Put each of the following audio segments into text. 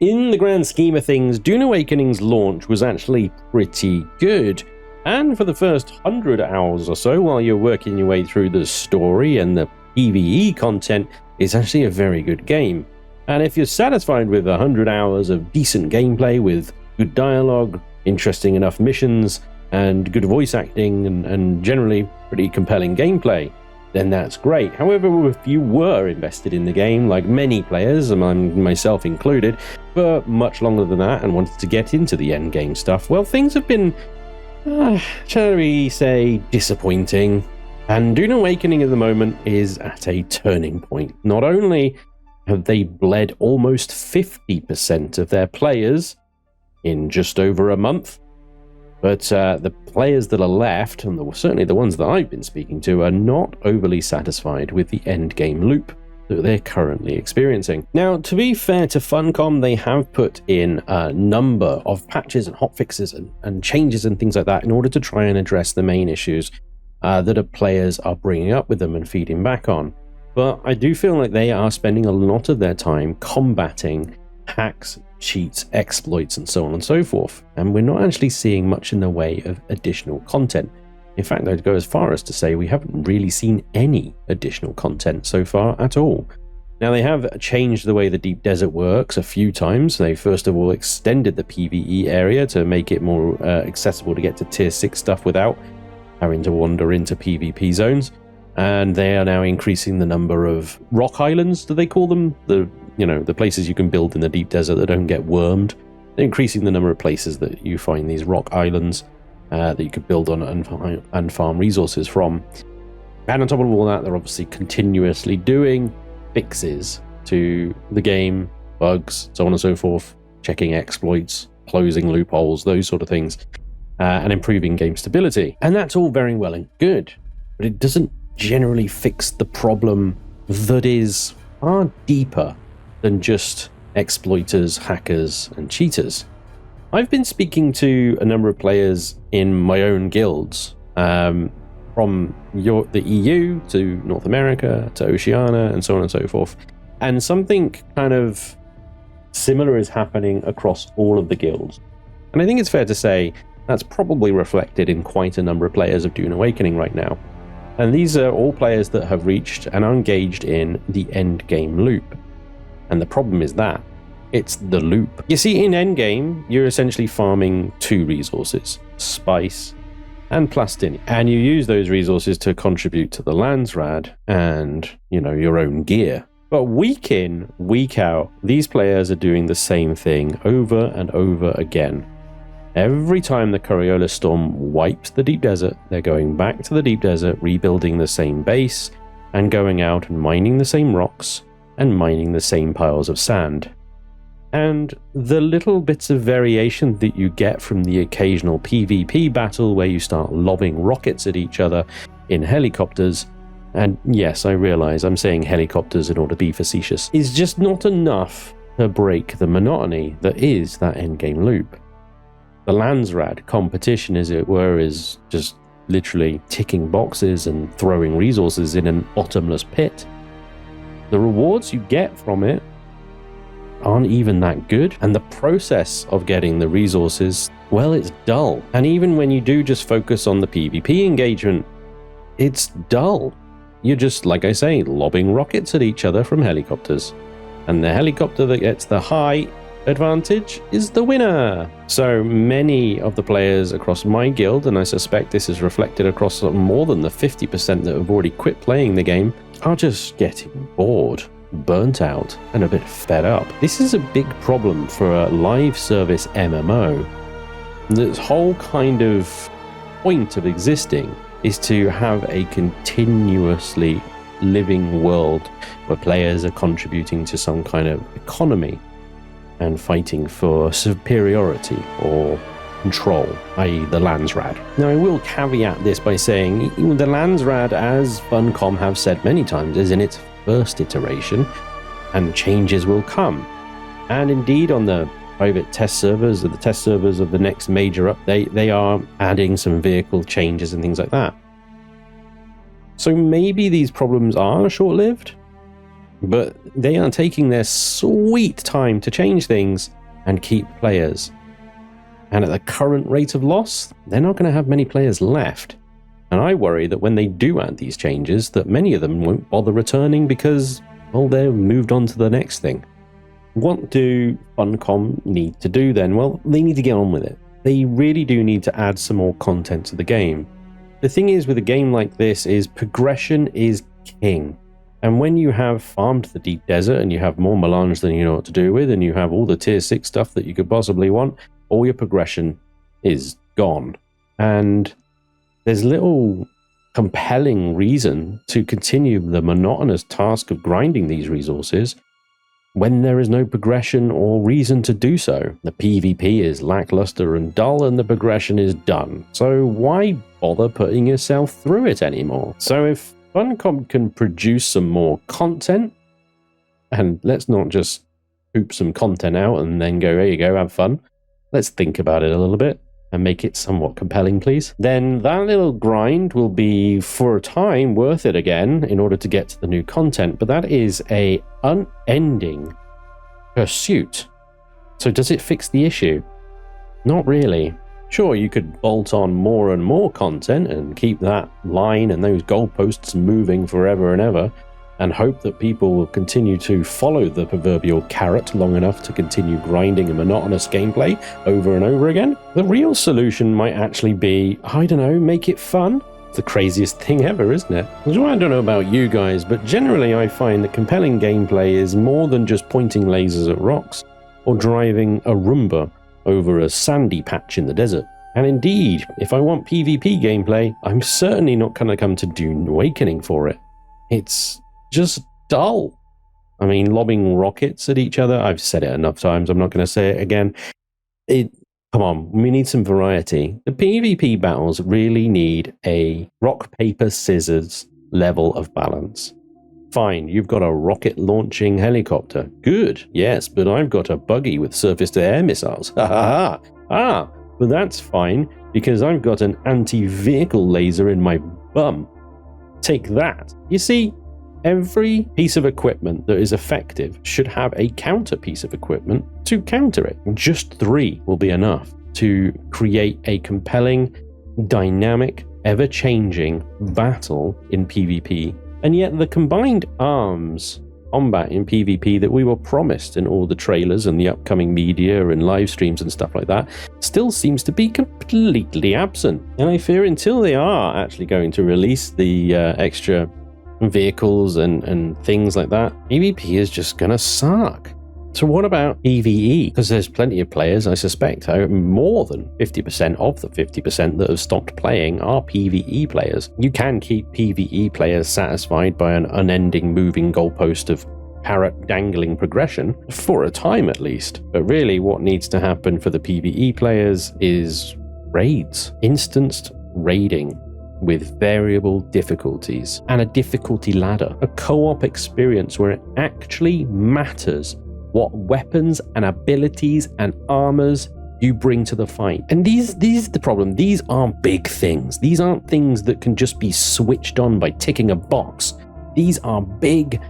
In the grand scheme of things, DUNE Awakening's launch was actually pretty good. And for the first 100 hours or so, while you're working your way through the story and the PvE content, it's actually a very good game. And if you're satisfied with 100 hours of decent gameplay with good dialogue, interesting enough missions, and good voice acting, and generally pretty compelling gameplay, then that's great. However, if you were invested in the game, like many players, and myself included, for much longer than that and wanted to get into the endgame stuff, well, things have been, shall we say, disappointing. And DUNE Awakening at the moment is at a turning point. Not only have they bled almost 50% of their players in just over a month, but the players that are left, and certainly the ones that I've been speaking to, are not overly satisfied with the endgame loop that they're currently experiencing. Now, to be fair to FunCom, they have put in a number of patches and hotfixes and changes and things like that in order to try and address the main issues that players are bringing up with them and feeding back on. But I do feel like they are spending a lot of their time combating hacks, cheats, exploits, and so on and so forth. And we're not actually seeing much in the way of additional content. In fact, I'd go as far as to say we haven't really seen any additional content so far at all. Now, they have changed the way the Deep Desert works a few times. They first of all extended the PvE area to make it more accessible to get to tier 6 stuff without having to wander into PvP zones. And they are now increasing the number of rock islands, do they call them? The places you can build in the deep desert that don't get wormed. They're increasing the number of places that you find these rock islands that you could build on and farm resources from. And on top of all that, they're obviously continuously doing fixes to the game, bugs, so on and so forth, checking exploits, closing loopholes, those sort of things, and improving game stability. And that's all very well and good, but it doesn't generally fix the problem that is far deeper than just exploiters, hackers, and cheaters. I've been speaking to a number of players in my own guilds, from the EU to North America to Oceania and so on and so forth, and something kind of similar is happening across all of the guilds. And I think it's fair to say that's probably reflected in quite a number of players of DUNE Awakening right now. And these are all players that have reached and are engaged in the end game loop. And the problem is that it's the loop. You see, in endgame, you're essentially farming two resources, spice and plastinium. And you use those resources to contribute to the Landsrad and, your own gear. But week in, week out, these players are doing the same thing over and over again. Every time the Coriolis Storm wipes the Deep Desert, they're going back to the Deep Desert, rebuilding the same base, and going out and mining the same rocks, and mining the same piles of sand. And the little bits of variation that you get from the occasional PvP battle where you start lobbing rockets at each other in helicopters, and yes, I realize I'm saying helicopters in order to be facetious, is just not enough to break the monotony that is that endgame loop. The Landsrad competition, as it were, is just literally ticking boxes and throwing resources in an bottomless pit. The rewards you get from it aren't even that good, and the process of getting the resources, well, it's dull. And even when you do just focus on the PvP engagement, it's dull. You're just, like I say, lobbing rockets at each other from helicopters. And the helicopter that gets the high advantage is the winner. So many of the players across my guild, and I suspect this is reflected across more than the 50% that have already quit playing the game, are just getting bored, burnt out, and a bit fed up. This is a big problem for a live service MMO. This whole kind of point of existing is to have a continuously living world where players are contributing to some kind of economy and fighting for superiority or control, i.e. the Landsrad. Now, I will caveat this by saying the Landsrad, as FunCom have said many times, is in its first iteration, and changes will come. And indeed, on the private test servers, or the test servers of the next major update, they are adding some vehicle changes and things like that. So maybe these problems are short-lived. but they are taking their sweet time to change things and keep players. And at the current rate of loss, they're not going to have many players left. And I worry that when they do add these changes, that many of them won't bother returning because, well, they've moved on to the next thing. What do FunCom need to do then? Well, they need to get on with it. They really do need to add some more content to the game. The thing is with a game like this is progression is king. And when you have farmed the deep desert and you have more melange than you know what to do with, and you have all the tier 6 stuff that you could possibly want, all your progression is gone. And there's little compelling reason to continue the monotonous task of grinding these resources when there is no progression or reason to do so. The PvP is lackluster and dull, and the progression is done. So why bother putting yourself through it anymore? So if FunCom can produce some more content, and let's not just poop some content out and then go, here you go, have fun. Let's think about it a little bit and make it somewhat compelling, please. Then that little grind will be, for a time, worth it again in order to get to the new content. But that is a unending pursuit. So does it fix the issue? Not really. Sure, you could bolt on more and more content and keep that line and those goalposts moving forever and ever, and hope that people will continue to follow the proverbial carrot long enough to continue grinding a monotonous gameplay over and over again. The real solution might actually be, I don't know, make it fun. It's the craziest thing ever, isn't it? I don't know about you guys, but generally I find that compelling gameplay is more than just pointing lasers at rocks or driving a Roomba over a sandy patch in the desert. And indeed, if I want PvP gameplay, I'm certainly not going to come to DUNE Awakening for it. It's just dull. I mean, lobbing rockets at each other, I've said it enough times, I'm not going to say it again. Come on, we need some variety. The PvP battles really need a rock, paper, scissors level of balance. Fine, you've got a rocket launching helicopter. Good, yes, but I've got a buggy with surface-to-air missiles. Ha ha ha! But that's fine, because I've got an anti-vehicle laser in my bum. Take that. You see, every piece of equipment that is effective should have a counter piece of equipment to counter it. Just 3 will be enough to create a compelling, dynamic, ever-changing battle in PvP. And yet the combined arms combat in PvP that we were promised in all the trailers and the upcoming media and live streams and stuff like that still seems to be completely absent. And I fear until they are actually going to release the extra vehicles and things like that, PvP is just gonna suck. So what about PvE? Because there's plenty of players, I suspect, more than 50% of the 50% that have stopped playing are PvE players. You can keep PvE players satisfied by an unending moving goalpost of carrot dangling progression, for a time at least. But really what needs to happen for the PvE players is raids. Instanced raiding with variable difficulties and a difficulty ladder. A co-op experience where it actually matters what weapons and abilities and armors you bring to the fight. And these are the problem. These aren't big things. These aren't things that can just be switched on by ticking a box. These are big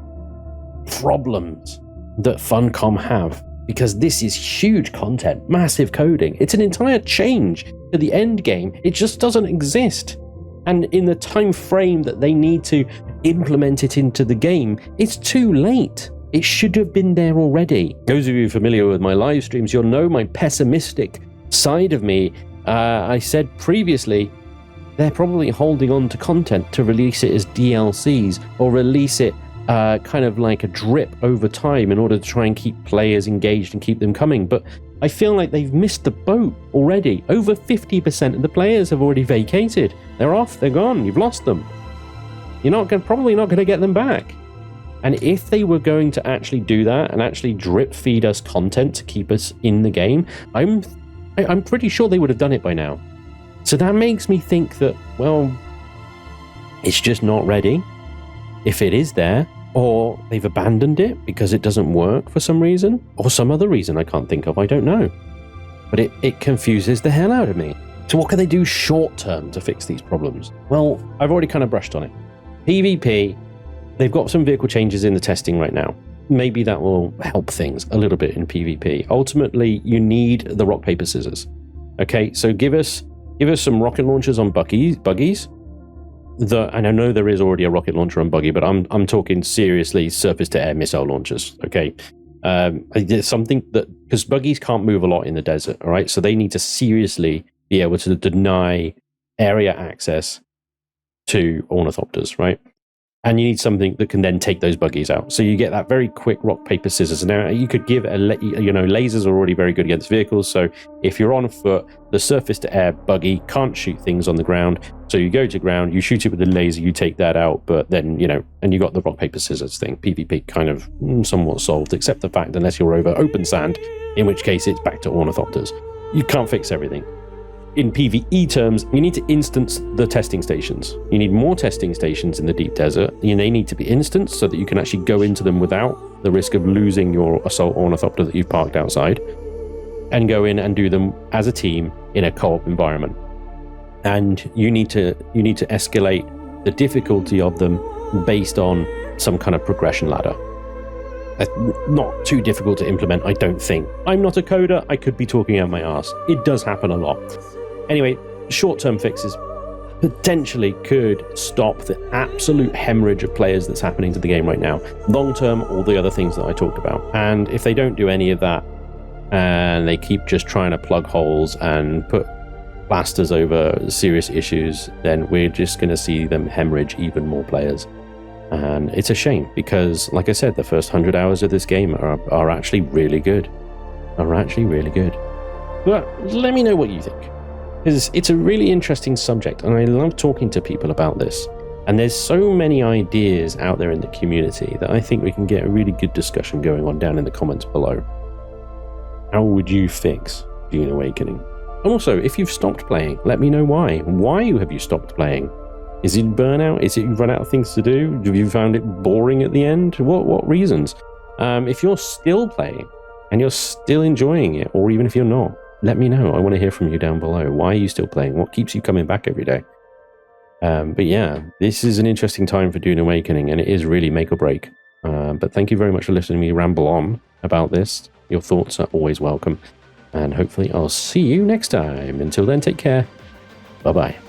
problems that FunCom have, because this is huge content, massive coding. It's an entire change to the end game. It just doesn't exist. And in the time frame that they need to implement it into the game, it's too late. It should have been there already. Those of you familiar with my live streams, you'll know my pessimistic side of me. I said previously, they're probably holding on to content to release it as DLCs or release it kind of like a drip over time in order to try and keep players engaged and keep them coming. But I feel like they've missed the boat already. Over 50% of the players have already vacated. They're off, they're gone, you've lost them. You're probably not going to get them back. And if they were going to actually do that and actually drip feed us content to keep us in the game, I'm pretty sure they would have done it by now. So that makes me think that, well, it's just not ready. If it is there, or they've abandoned it because it doesn't work for some reason, or some other reason I can't think of, I don't know. But it confuses the hell out of me. So what can they do short term to fix these problems? Well, I've already kind of brushed on it. PvP they've got some vehicle changes in the testing right now. Maybe that will help things a little bit in PvP. Ultimately, you need the rock, paper, scissors. Okay, so give us some rocket launchers on buggies. And I know there is already a rocket launcher on buggy, but I'm talking seriously surface-to-air missile launchers. Okay, it's something that, because buggies can't move a lot in the desert, all right, so they need to seriously be able to deny area access to ornithopters, right? And you need something that can then take those buggies out. So you get that very quick rock, paper, scissors. Now you could give lasers are already very good against vehicles. So if you're on foot, the surface to air buggy can't shoot things on the ground. So you go to ground, you shoot it with a laser, you take that out. But then, and you got the rock, paper, scissors thing. PvP kind of somewhat solved, except the fact unless you're over open sand, in which case it's back to ornithopters. You can't fix everything. In PvE terms, you need to instance the testing stations. You need more testing stations in the deep desert. They need to be instanced so that you can actually go into them without the risk of losing your assault ornithopter that you've parked outside, and go in and do them as a team in a co-op environment. And you need to escalate the difficulty of them based on some kind of progression ladder. Not too difficult to implement, I don't think. I'm not a coder, I could be talking out my arse. It does happen a lot. Anyway, short-term fixes potentially could stop the absolute hemorrhage of players that's happening to the game right now. Long-term, all the other things that I talked about. And if they don't do any of that, and they keep just trying to plug holes and put plasters over serious issues, then we're just going to see them hemorrhage even more players. And it's a shame because, like I said, the first 100 hours of this game are actually really good. But let me know what you think. It's a really interesting subject, and I love talking to people about this. And there's so many ideas out there in the community that I think we can get a really good discussion going on down in the comments below. How would you fix DUNE Awakening? And also, if you've stopped playing, let me know why. Why have you stopped playing? Is it burnout? Is it you've run out of things to do? Have you found it boring at the end? What reasons? If you're still playing and you're still enjoying it, or even if you're not, let me know. I want to hear from you down below. Why are you still playing? What keeps you coming back every day? But yeah, this is an interesting time for DUNE Awakening, and it is really make or break. But thank you very much for listening to me ramble on about this. Your thoughts are always welcome. And hopefully I'll see you next time. Until then, take care. Bye-bye.